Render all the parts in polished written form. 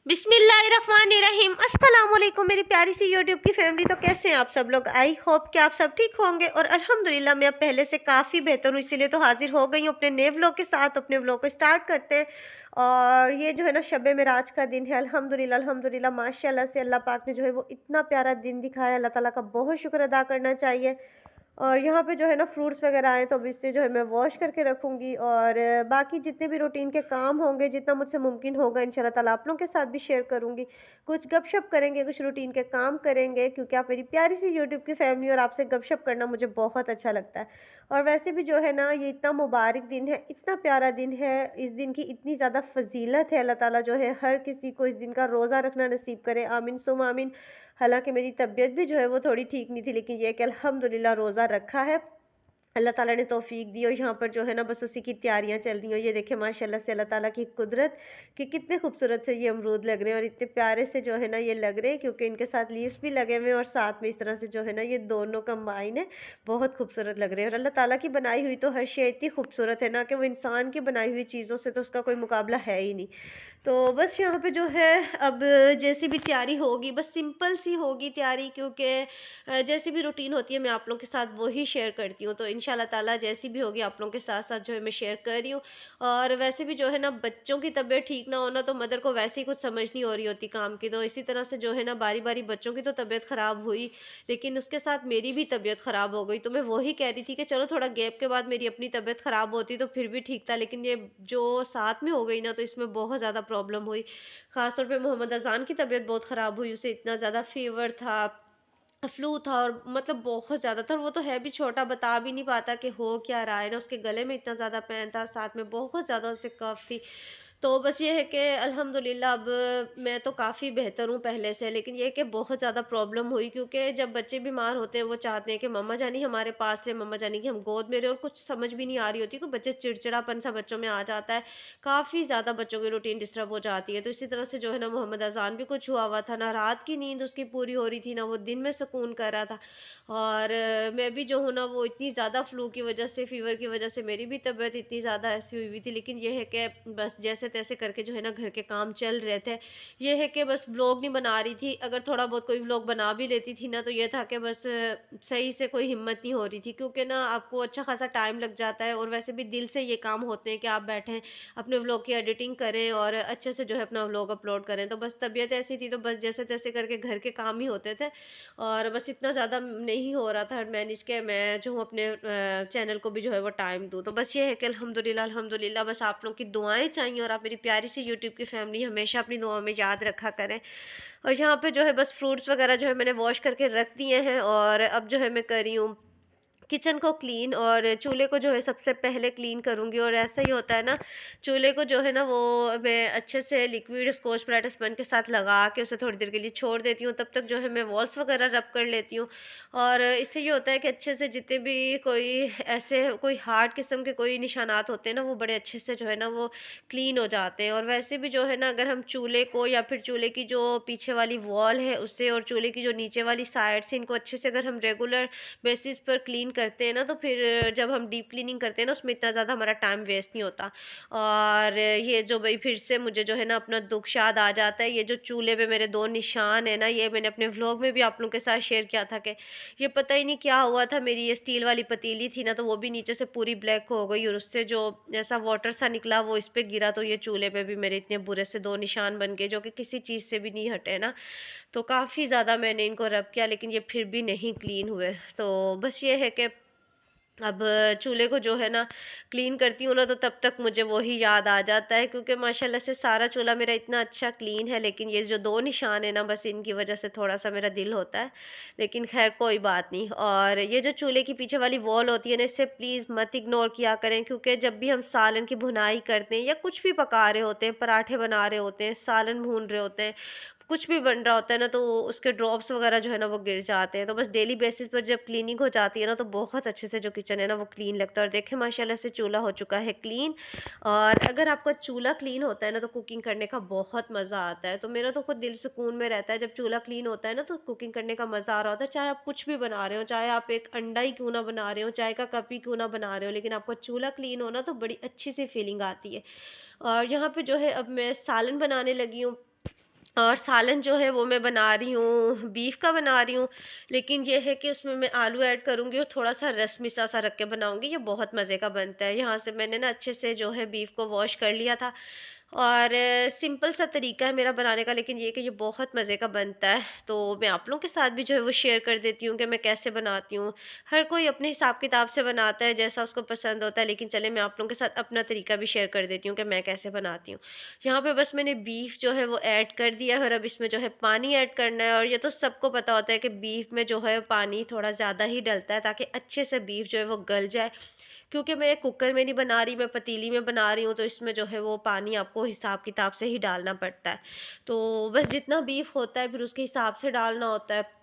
बिस्मिल्लाहिर्रहमानिर्रहीम। अस्सलाम वालेकुम मेरी प्यारी सी यूट्यूब की फैमिली। तो कैसे हैं आप सब लोग? आई होप कि आप सब ठीक होंगे और अल्हम्दुलिल्लाह मैं अब पहले से काफ़ी बेहतर हूँ, इसीलिए तो हाजिर हो गई हूँ अपने नए व्लॉग के साथ। अपने व्लॉग को स्टार्ट करते हैं। और ये जो है ना शब मेराज का दिन है। अल्हम्दुलिल्लाह अल्हम्दुलिल्लाह माशाल्लाह से अल्लाह पाक ने जो है वो इतना प्यारा दिन दिखाया। अल्लाह ताला का बहुत शुक्र अदा करना चाहिए। और यहाँ पे जो है ना फ्रूट्स वगैरह आए तो अब इससे जो है मैं वॉश करके रखूँगी। और बाकी जितने भी रूटीन के काम होंगे, जितना मुझसे मुमकिन होगा इंशाल्लाह ताला आप लोगों के साथ भी शेयर करूँगी। कुछ गपशप करेंगे, कुछ रूटीन के काम करेंगे, क्योंकि आप मेरी प्यारी सी यूट्यूब की फैमिली और आपसे गपशप करना मुझे बहुत अच्छा लगता है। और वैसे भी जो है ना ये इतना मुबारक दिन है, इतना प्यारा दिन है, इस दिन की इतनी ज़्यादा फ़ज़ीलत है। अल्लाह ताला जो है हर किसी को इस दिन का रोज़ा रखना नसीब करे, आमीन सुम आमीन। हालाँकि मेरी तबीयत भी जो है वो थोड़ी ठीक नहीं थी, लेकिन ये है कि अल्हम्दुलिल्लाह रोज़ा रखा है। अल्लाह ताला ने तौफ़ीक दी और यहाँ पर जो है ना बस उसी की तैयारियाँ चल रही हैं। ये देखिए माशाल्लाह से अल्लाह ताला की कुदरत कि कितने खूबसूरत से ये अमरूद लग रहे हैं और इतने प्यारे से जो है ना ये लग रहे हैं, क्योंकि इनके साथ लीव्स भी लगे हुए हैं और साथ में इस तरह से जो है ना ये दोनों कंबाइन है, बहुत खूबसूरत लग रहे हैं। और अल्लाह ताला की बनाई हुई तो हर शे इतनी खूबसूरत है ना कि वो इंसान की बनाई हुई चीज़ों से तो उसका कोई मुकाबला है ही नहीं। तो बस यहाँ पे जो है अब जैसी भी तैयारी होगी बस सिंपल सी होगी तैयारी, क्योंकि जैसी भी रूटीन होती है मैं आप लोगों के साथ वही शेयर करती हूँ। तो इंशाल्लाह ताला जैसी भी होगी आप लोगों के साथ साथ जो है मैं शेयर कर रही हूँ। और वैसे भी जो है ना बच्चों की तबीयत ठीक ना होना तो मदर को वैसे ही कुछ समझ नहीं हो रही होती काम की। तो इसी तरह से जो है ना बारी बारी बच्चों की तो तबीयत ख़राब हुई, लेकिन उसके साथ मेरी भी तबीयत ख़राब हो गई। तो मैं वही कह रही थी कि चलो थोड़ा गैप के बाद मेरी अपनी तबीयत ख़राब होती तो फिर भी ठीक था, लेकिन ये जो साथ में हो गई ना तो इसमें बहुत ज़्यादा प्रॉब्लम हुई। ख़ास तौर पे मोहम्मद अज़ान की तबीयत बहुत ख़राब हुई, उसे इतना ज़्यादा फ़ीवर था, फ्लू था और मतलब बहुत ज़्यादा था। और वो तो है भी छोटा, बता भी नहीं पाता कि हो क्या रहा है ना, उसके गले में इतना ज़्यादा पेन था, साथ में बहुत ज़्यादा उसे कफ़ थी। तो बस ये है कि अल्हम्दुलिल्लाह अब मैं तो काफ़ी बेहतर हूँ पहले से, लेकिन ये है कि बहुत ज़्यादा प्रॉब्लम हुई, क्योंकि जब बच्चे बीमार होते हैं वो चाहते हैं कि मम्मा जानी हमारे पास रहे, मम्मा जानी कि हम गोद में रहें, और कुछ समझ भी नहीं आ रही होती कि बच्चे चिड़चिड़ापन सा बच्चों में आ जाता है। काफ़ी ज़्यादा बच्चों की रूटीन डिस्टर्ब हो जाती है। तो इसी तरह से जो है ना मोहम्मद अज़ान भी कुछ हुआ हुआ था, ना रात की नींद उसकी पूरी हो रही थी, ना वो दिन में सुकून कर रहा था। और मैं भी जो हूँ ना वो इतनी ज़्यादा फ्लू की वज़ह से, फ़ीवर की वज़ह से मेरी भी तबीयत इतनी ज़्यादा ऐसी हुई हुई थी। लेकिन ये है कि बस जैसे-तैसे करके जो है ना घर के काम चल रहे थे। ये है कि बस व्लॉग नहीं बना रही थी, अगर थोड़ा बहुत कोई व्लॉग बना भी लेती थी ना तो ये था कि बस सही से कोई हिम्मत नहीं हो रही थी, क्योंकि ना आपको अच्छा खासा टाइम लग जाता है और वैसे भी दिल से ये काम होते हैं कि आप बैठें अपने व्लॉग की एडिटिंग करें और अच्छे से जो है अपना व्लॉग अपलोड करें। तो बस तबीयत ऐसी थी तो बस जैसे-तैसे करके घर के काम ही होते थे और बस इतना ज़्यादा नहीं हो रहा था मैनेज के मैं जो हूँ अपने चैनल को भी जो है वो टाइम दूँ। तो बस ये है कि अल्हम्दुलिल्लाह अल्हम्दुलिल्लाह बस आप लोगों की दुआएँ चाहिए और आप मेरी प्यारी सी यूट्यूब की फैमिली हमेशा अपनी दुआओं में याद रखा करें। और यहाँ पे जो है बस फ्रूट्स वगैरह जो है मैंने वॉश करके रख दिए हैं और अब जो है मैं कर रही हूँ किचन को क्लीन। और चूल्हे को जो है सबसे पहले क्लीन करूँगी। और ऐसा ही होता है ना, चूल्हे को जो है ना वो मैं अच्छे से लिक्विड स्कॉच ब्राइट स्पंज के साथ लगा के उसे थोड़ी देर के लिए छोड़ देती हूँ। तब तक जो है मैं वॉल्स वगैरह रब कर लेती हूँ। और इससे ये होता है कि अच्छे से जितने भी कोई ऐसे कोई हार्ड किस्म के कोई निशानात होते हैं ना वो बड़े अच्छे से जो है ना वो क्लीन हो जाते हैं। और वैसे भी जो है ना अगर हम चूल्हे को या फिर चूल्हे की जो पीछे वाली वॉल है उसे और चूल्हे की जो नीचे वाली साइड से इनको अच्छे से अगर हम रेगुलर बेसिस पर क्लीन करते हैं ना तो फिर जब हम डीप क्लीनिंग करते हैं ना उसमें इतना ज़्यादा हमारा टाइम वेस्ट नहीं होता। और ये जो भाई फिर से मुझे जो है ना अपना दुख शाद आ जाता है, ये जो चूल्हे पे मेरे 2 निशान है ना, ये मैंने अपने व्लॉग में भी आप लोगों के साथ शेयर किया था कि ये पता ही नहीं क्या हुआ था। मेरी ये स्टील वाली पतीली थी ना तो वो भी नीचे से पूरी ब्लैक हो गई और उससे जो ऐसा वाटर सा निकला वो इस पे गिरा, तो ये चूल्हे पे भी मेरे इतने बुरे से 2 निशान बन गए जो कि किसी चीज़ से भी नहीं हटे ना। तो काफ़ी ज़्यादा मैंने इनको रब किया लेकिन ये फिर भी नहीं क्लीन हुए। तो बस ये है कि अब चूल्हे को जो है ना क्लीन करती हूँ ना तो तब तक मुझे वही याद आ जाता है, क्योंकि माशाल्लाह से सारा चूल्हा मेरा इतना अच्छा क्लीन है, लेकिन ये जो 2 निशान है ना बस इनकी वजह से थोड़ा-सा मेरा दिल होता है। लेकिन ख़ैर कोई बात नहीं। और ये जो चूल्हे की पीछे वाली वॉल होती है ना इससे प्लीज़ मत इग्नोर किया करें, क्योंकि जब भी हम सालन की भुनाई करते हैं या कुछ भी पका रहे होते हैं, पराठे बना रहे होते हैं, सालन भून रहे होते हैं, कुछ भी बन रहा होता है ना तो उसके ड्रॉप्स वगैरह जो है ना वो गिर जाते हैं। तो बस डेली बेसिस पर जब क्लीनिंग हो जाती है ना तो बहुत अच्छे से जो किचन है ना वो क्लीन लगता है। और देखें माशाल्लाह से चूल्हा हो चुका है क्लीन। और अगर आपका चूल्हा क्लीन होता है ना तो कुकिंग करने का बहुत मज़ा आता है। तो मेरा तो खुद दिल सुकून में रहता है जब चूल्हा क्लीन होता है ना तो कुकिंग करने का मज़ा आ रहा होता है। चाहे आप कुछ भी बना रहे हो, चाहे आप एक अंडा ही क्यों ना बना रहे हो, चाय का कप ही क्यों ना बना रहे हो, लेकिन आपका चूल्हा क्लीन हो ना तो बड़ी अच्छी सी फीलिंग आती है। और यहाँ पे जो है अब मैं सालन बनाने लगी हूँ। और सालन जो है वो मैं बना रही हूँ, बीफ का बना रही हूँ। लेकिन ये है कि उसमें मैं आलू ऐड करूँगी और थोड़ा-सा रस मिसा-सा रख के बनाऊँगी, ये बहुत मज़े का बनता है। यहाँ से मैंने ना अच्छे से जो है बीफ को वॉश कर लिया था और सिंपल सा तरीका है मेरा बनाने का, लेकिन ये है कि ये बहुत मज़े का बनता है। तो मैं आप लोगों के साथ भी जो है वो शेयर कर देती हूँ कि मैं कैसे बनाती हूँ। हर कोई अपने हिसाब-किताब से बनाता है, जैसा उसको पसंद होता है, लेकिन चले मैं आप लोगों के साथ अपना तरीका भी शेयर कर देती हूँ कि मैं कैसे बनाती हूँ। यहाँ पे बस मैंने बीफ जो है वो ऐड कर दिया है और अब इसमें जो है पानी ऐड करना है, और ये तो सबको पता होता है कि बीफ में जो है पानी थोड़ा ज़्यादा ही डलता है ताकि अच्छे से बीफ जो है वो गल जाए। क्योंकि मैं कुकर में नहीं बना रही, मैं पतीली में बना रही हूँ, तो इसमें जो है वो पानी आपको हिसाब-किताब से ही डालना पड़ता है। तो बस जितना बीफ होता है फिर उसके हिसाब से डालना होता है।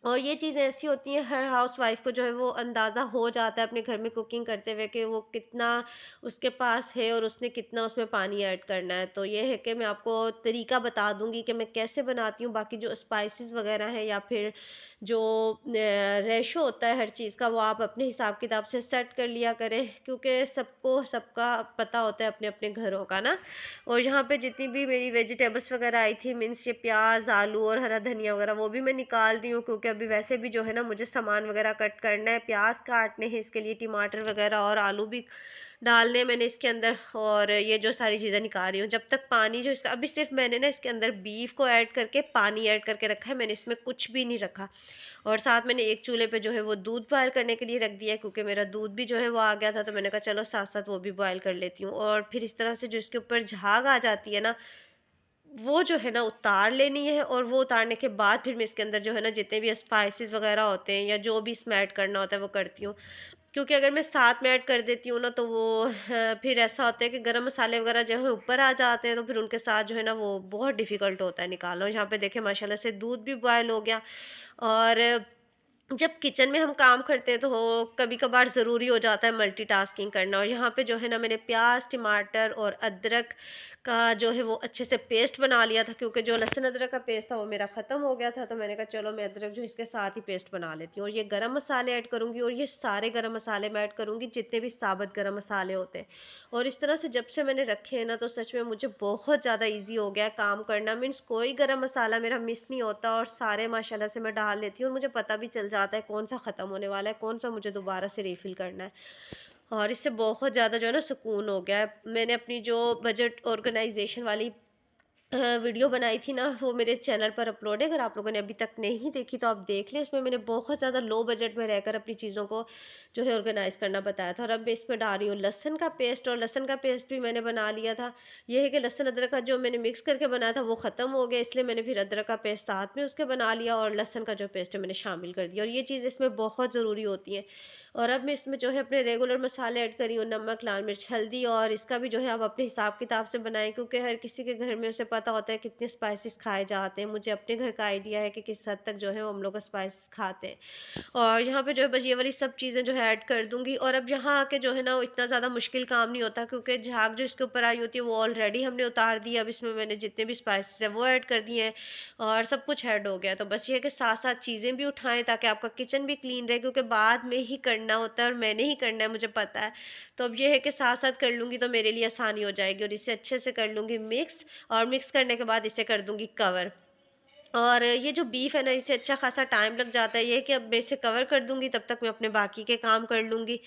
और ये चीज़ें ऐसी होती हैं, हर हाउसवाइफ़ को जो है वो अंदाज़ा हो जाता है अपने घर में कुकिंग करते हुए कि वो कितना उसके पास है और उसने कितना उसमें पानी ऐड करना है। तो ये है कि मैं आपको तरीका बता दूँगी कि मैं कैसे बनाती हूँ। बाकी जो स्पाइसेस वग़ैरह हैं या फिर जो रेशो होता है हर चीज़ का, वो आप अपने हिसाब-किताब से सेट कर लिया करें, क्योंकि सबको सबका पता होता है अपने-अपने घरों का ना। और यहाँ पे जितनी भी मेरी वेजिटेबल्स वगैरह आई थी, मीन्स ये प्याज, आलू और हरा धनिया वगैरह, वो भी मैं निकाल रही हूँ, क्योंकि अभी वैसे भी जो है ना मुझे सामान वगैरह कट करना है, प्याज काटने हैं इसके लिए, टमाटर वगैरह और आलू भी डालने हैं मैंने इसके अंदर, और ये जो सारी चीज़ें निकाल रही हूँ। जब तक पानी जो इसका अभी सिर्फ मैंने ना इसके अंदर बीफ को ऐड करके पानी ऐड करके रखा है, मैंने इसमें कुछ भी नहीं रखा। और साथ मैंने एक चूल्हे पे जो है वो दूध बॉयल करने के लिए रख दिया है, क्योंकि मेरा दूध भी जो है वो आ गया था, तो मैंने कहा चलो साथ साथ वो भी बॉयल कर लेती हूँ। और फिर इस तरह से जो इसके ऊपर झाग आ जाती है ना, वो जो है ना उतार लेनी है, और वो उतारने के बाद फिर मैं इसके अंदर जो है ना जितने भी स्पाइसेस वगैरह होते हैं या जो भी इसमें ऐड करना होता है वो करती हूँ। क्योंकि अगर मैं साथ में ऐड कर देती हूँ ना, तो वो फिर ऐसा होता है कि गरम मसाले वगैरह जो है ऊपर आ जाते हैं, तो फिर उनके साथ जो है ना वो बहुत डिफ़िकल्ट होता है निकालना। और यहाँ पे देखिए माशाल्लाह से दूध भी बॉयल हो गया। और जब किचन में हम काम करते हैं तो कभी-कभार ज़रूरी हो जाता है मल्टीटास्किंग करना। और यहाँ पे जो है ना मैंने प्याज़, टमाटर और अदरक का जो है वो अच्छे से पेस्ट बना लिया था, क्योंकि जो लहसुन अदरक का पेस्ट था वो मेरा ख़त्म हो गया था, तो मैंने कहा चलो मैं अदरक जो इसके साथ ही पेस्ट बना लेती हूँ। और ये गरम मसाले ऐड करूँगी, और ये सारे गरम मसाले मैं ऐड करूँगी जितने भी साबुत गरम मसाले होते हैं। और इस तरह से जब से मैंने रखे हैं ना, तो सच में मुझे बहुत ज़्यादा ईज़ी हो गया है काम करना। मीन्स कोई गरम मसाला मेरा मिस नहीं होता, और सारे माशाल्लाह से मैं डाल लेती हूँ, और मुझे पता भी चल जाता है कौन सा ख़त्म होने वाला है, कौन सा मुझे दोबारा से रिफ़िल करना है। और इससे बहुत ज़्यादा जो है ना सुकून हो गया है। मैंने अपनी जो बजट ऑर्गेनाइज़ेशन वाली वीडियो बनाई थी ना, वो मेरे चैनल पर अपलोड है, अगर आप लोगों ने अभी तक नहीं देखी तो आप देख लें। उसमें मैंने बहुत ज़्यादा लो बजट में रहकर अपनी चीज़ों को जो है ऑर्गेनाइज़ करना बताया था। और अब मैं इसमें डाल रही हूँ लहसुन का पेस्ट, और लहसुन का पेस्ट भी मैंने बना लिया था। ये है कि लहसुन अदरक का जो मैंने मिक्स करके बनाया था वो ख़त्म हो गया, इसलिए मैंने फिर अदरक का पेस्ट साथ में उसके बना लिया, और लहसुन का जो पेस्ट है मैंने शामिल कर दिया। और ये चीज़ इसमें बहुत ज़रूरी होती है। और अब मैं इसमें जो है अपने रेगुलर मसाले ऐड कर रही हूँ, नमक, लाल मिर्च, हल्दी, और इसका भी जो है आप अपने हिसाब किताब से बनाएं, क्योंकि हर किसी के घर में उसे पता होता है कितने स्पाइसेस खाए जाते हैं। मुझे अपने घर का आइडिया है कि किस हद तक जो है वो हम लोग स्पाइसेस खाते हैं। और यहाँ पे जो है बस ये वाली सब चीज़ें जो है ऐड कर दूँगी। और अब यहाँ आके जो है ना वो इतना ज़्यादा मुश्किल काम नहीं होता, क्योंकि झाग जो इसके ऊपर आई होती है वो ऑलरेडी हमने उतार दी है। अब इसमें मैंने जितने भी स्पाइसेस हैं वो ऐड कर दिए हैं, और सब कुछ ऐड हो गया। तो बस ये है कि साथ-साथ चीज़ें भी उठाएँ ताकि आपका किचन भी क्लीन रहे, क्योंकि बाद में ही करना होता है और मैंने ही करना है, मुझे पता है। तो अब ये है कि साथ-साथ कर लूँगी तो मेरे लिए आसानी हो जाएगी, और इसे अच्छे से कर लूँगी मिक्स, और मिक्स करने के बाद इसे कर दूँगी कवर। और ये जो बीफ है ना, इसे अच्छा खासा टाइम लग जाता है। ये है कि अब मैं इसे कवर कर दूँगी, तब तक मैं अपने बाकी के काम कर लूँगी,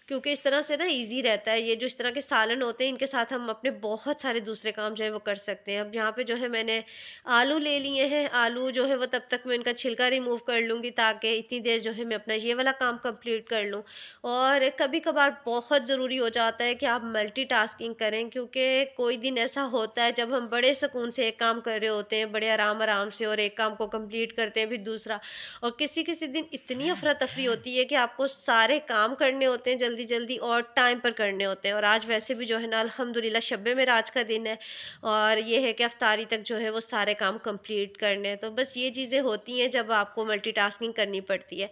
क्योंकि इस तरह से ना ईज़ी रहता है। ये जो इस तरह के सालन होते हैं, इनके साथ हम अपने बहुत सारे दूसरे काम जो है वो कर सकते हैं। अब यहाँ पे जो है मैंने आलू ले लिए हैं, आलू जो है वो तब तक मैं इनका छिलका रिमूव कर लूँगी, ताकि इतनी देर जो है मैं अपना ये वाला काम कंप्लीट कर लूँ। और कभी-कभार बहुत ज़रूरी हो जाता है कि आप मल्टीटास्किंग करें, क्योंकि कोई दिन ऐसा होता है जब हम बड़े सुकून से एक काम कर रहे होते हैं, बड़े आराम-आराम से, और एक काम को कंप्लीट करते हैं फिर दूसरा। और किसी-किसी दिन इतनी अफ़रा-तफ़री होती है कि आपको सारे काम करने होते हैं जल्दी-जल्दी, और टाइम पर करने होते हैं। और आज वैसे भी जो है ना अल्हम्दुलिल्लाह शब-ए मेराज का दिन है, और ये है कि इफ्तारी तक जो है वो सारे काम कंप्लीट करने हैं। तो बस ये चीज़ें होती हैं जब आपको मल्टीटास्किंग करनी पड़ती है।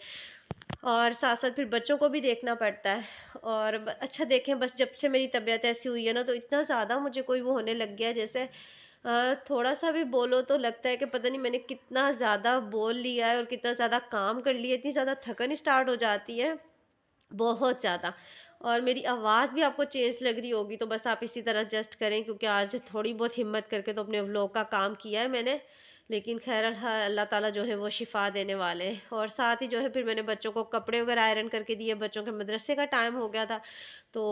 और साथ-साथ फिर बच्चों को भी देखना पड़ता है। और अच्छा देखें, बस जब से मेरी तबीयत ऐसी हुई है ना, तो इतना ज़्यादा मुझे कोई वो होने लग गया है, जैसे थोड़ा-सा भी बोलो तो लगता है कि पता नहीं मैंने कितना ज़्यादा बोल लिया है और कितना ज़्यादा काम कर लिया है, इतनी ज़्यादा थकन स्टार्ट हो जाती है, बहुत ज़्यादा। और मेरी आवाज़ भी आपको चेंज लग रही होगी, तो बस आप इसी तरह एडजस्ट करें, क्योंकि आज थोड़ी बहुत हिम्मत करके तो अपने व्लॉग का काम किया है मैंने। लेकिन ख़ैर अल्लाह ताला जो है वो शिफ़ा देने वाले हैं। और साथ ही जो है फिर मैंने बच्चों को कपड़े वगैरह आयरन करके दिए, बच्चों के मदरसे का टाइम हो गया था, तो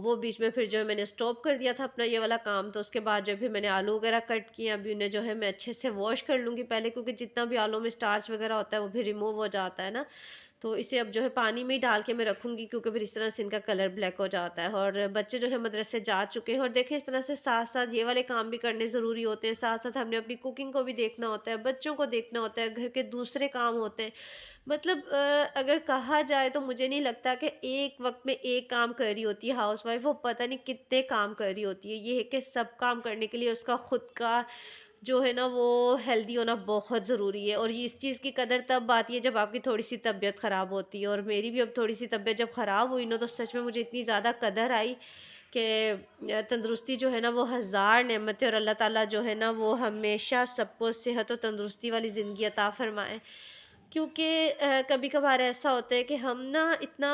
वो बीच में फिर जो है मैंने स्टॉप कर दिया था अपना ये वाला काम। तो उसके बाद जो है फिर मैंने आलू वगैरह कट किए, अभी उन्हें जो है मैं अच्छे से वॉश कर लूँगी पहले, क्योंकि जितना भी आलू में स्टार्च वगैरह होता है वो भी रिमूव हो जाता है ना। तो इसे अब जो है पानी में ही डाल के मैं रखूँगी, क्योंकि फिर इस तरह से इनका कलर ब्लैक हो जाता है। और बच्चे जो है मदरसे जा चुके हैं, और देखिए इस तरह से साथ-साथ ये वाले काम भी करने ज़रूरी होते हैं, साथ-साथ हमने अपनी कुकिंग को भी देखना होता है, बच्चों को देखना होता है, घर के दूसरे काम होते हैं। मतलब अगर कहा जाए तो मुझे नहीं लगता कि एक वक़्त में एक काम कर रही होती है हाउसवाइफ़, वो पता नहीं कितने काम कर रही होती है। ये है कि सब काम करने के लिए उसका खुद का जो है ना वो हेल्दी होना बहुत ज़रूरी है। और ये इस चीज़ की कदर तब आती है जब आपकी थोड़ी-सी तबीयत ख़राब होती है। और मेरी भी अब थोड़ी-सी तबीयत जब ख़राब हुई ना, तो सच में मुझे इतनी ज़्यादा कदर आई कि तंदुरुस्ती जो है ना वो हज़ार नेमत है, और अल्लाह ताला जो है ना वो हमेशा सबको सेहत और तंदुरुस्ती वाली ज़िंदगी अता फ़रमाए। क्योंकि कभी-कभार ऐसा होता है कि हम ना इतना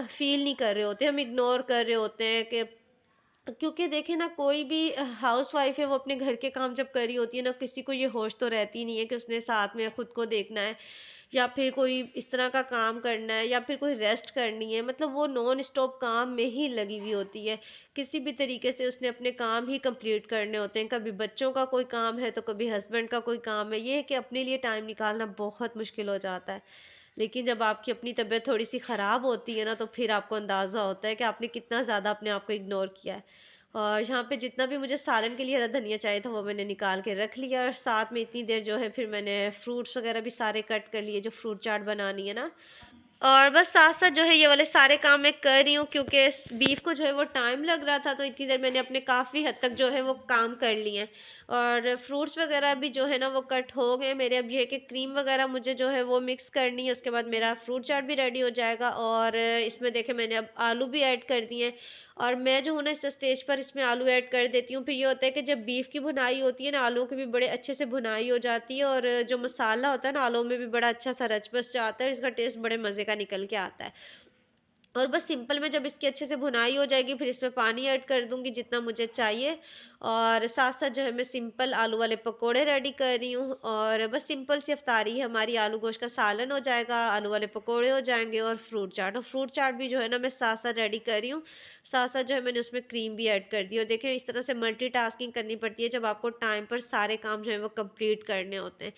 फ़ील नहीं कर रहे होते, हम इग्नोर कर रहे होते हैं कि, क्योंकि देखिए ना कोई भी हाउसवाइफ है वो अपने घर के काम जब कर रही होती है ना, किसी को ये होश तो रहती नहीं है कि उसने साथ में खुद को देखना है, या फिर कोई इस तरह का काम करना है, या फिर कोई रेस्ट करनी है। मतलब वो नॉन स्टॉप काम में ही लगी हुई होती है, किसी भी तरीके से उसने अपने काम ही कंप्लीट करने होते हैं। कभी बच्चों का कोई काम है तो कभी हस्बैंड का कोई काम है, ये है कि अपने लिए टाइम निकालना बहुत मुश्किल हो जाता है। लेकिन जब आपकी अपनी तबीयत थोड़ी-सी ख़राब होती है ना, तो फिर आपको अंदाज़ा होता है कि आपने कितना ज़्यादा अपने आप को इग्नोर किया है। और यहाँ पे जितना भी मुझे सालन के लिए हरा धनिया चाहिए था वो मैंने निकाल के रख लिया, और साथ में इतनी देर जो है फिर मैंने फ्रूट्स वग़ैरह भी सारे कट कर लिए, जो फ्रूट चाट बनानी है ना। और बस साथ-साथ जो है ये वाले सारे काम मैं कर रही हूँ, क्योंकि इस बीफ को जो है वो टाइम लग रहा था, तो इतनी देर मैंने अपने काफ़ी हद तक जो है वो काम कर लिए हैं। और फ्रूट्स वग़ैरह भी जो है ना वो कट हो गए मेरे। अब ये है कि क्रीम वग़ैरह मुझे जो है वो मिक्स करनी है, उसके बाद मेरा फ्रूट चाट भी रेडी हो जाएगा। और इसमें देखिए मैंने अब आलू भी ऐड कर दिए हैं। और मैं जो हूँ ना इस स्टेज पर इसमें आलू ऐड कर देती हूँ। फिर ये होता है कि जब बीफ की भुनाई होती है ना, आलूओं की भी बड़े अच्छे से भुनाई हो जाती है, और जो मसाला होता है ना आलूओं में भी बड़ा अच्छा सा रच बस जाता है, इसका टेस्ट बड़े मज़े का निकल के आता है। और बस सिंपल में जब इसकी अच्छे से भुनाई हो जाएगी, फिर इसमें पानी ऐड कर दूँगी जितना मुझे चाहिए। और साथ-साथ जो है मैं सिंपल आलू वाले पकोड़े रेडी कर रही हूँ, और बस सिंपल सी इफ्तारी है हमारी। आलू गोश्त का सालन हो जाएगा, आलू वाले पकोड़े हो जाएँगे, और फ्रूट चाट। और फ्रूट चाट भी जो है ना मैं साथ-साथ रेडी कर रही हूँ। साथ-साथ जो है मैंने उसमें क्रीम भी ऐड कर दी। और देखिए इस तरह से मल्टीटास्किंग करनी पड़ती है जब आपको टाइम पर सारे काम जो है वो कंप्लीट करने होते हैं।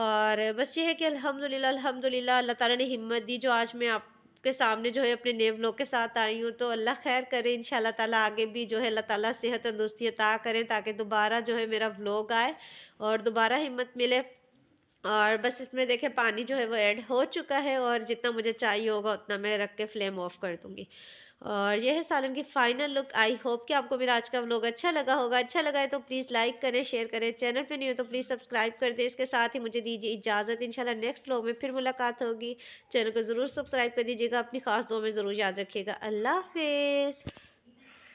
और बस ये है कि अल्हम्दुलिल्लाह अल्हम्दुलिल्लाह अल्लाह ताला ने हिम्मत दी, जो आज मैं आपके सामने जो है अपने नए व्लॉग के साथ आई हूँ। तो अल्लाह खैर करे, इंशाल्लाह ताला आगे भी जो है अल्लाह ताला सेहत तंदुरुस्ती अता करें, ताकि दोबारा जो है मेरा व्लॉग आए और दोबारा हिम्मत मिले। और बस इसमें देखिए पानी जो है वो ऐड हो चुका है, और जितना मुझे चाहिए होगा उतना मैं रख के फ्लेम ऑफ कर दूँगी। और ये है सालन की फाइनल लुक। आई होप कि आपको मेरा आज का व्लॉग अच्छा लगा होगा। अच्छा लगा है तो प्लीज़ लाइक करें, शेयर करें। चैनल पे नहीं हो तो प्लीज़ सब्सक्राइब कर दें। इसके साथ ही मुझे दीजिए इजाज़त। इंशाल्लाह नेक्स्ट व्लॉग में फिर मुलाकात होगी। चैनल को ज़रूर सब्सक्राइब कर दीजिएगा। अपनी ख़ास दुआ में ज़रूर याद रखिएगा। अल्लाह हाफ़िज़।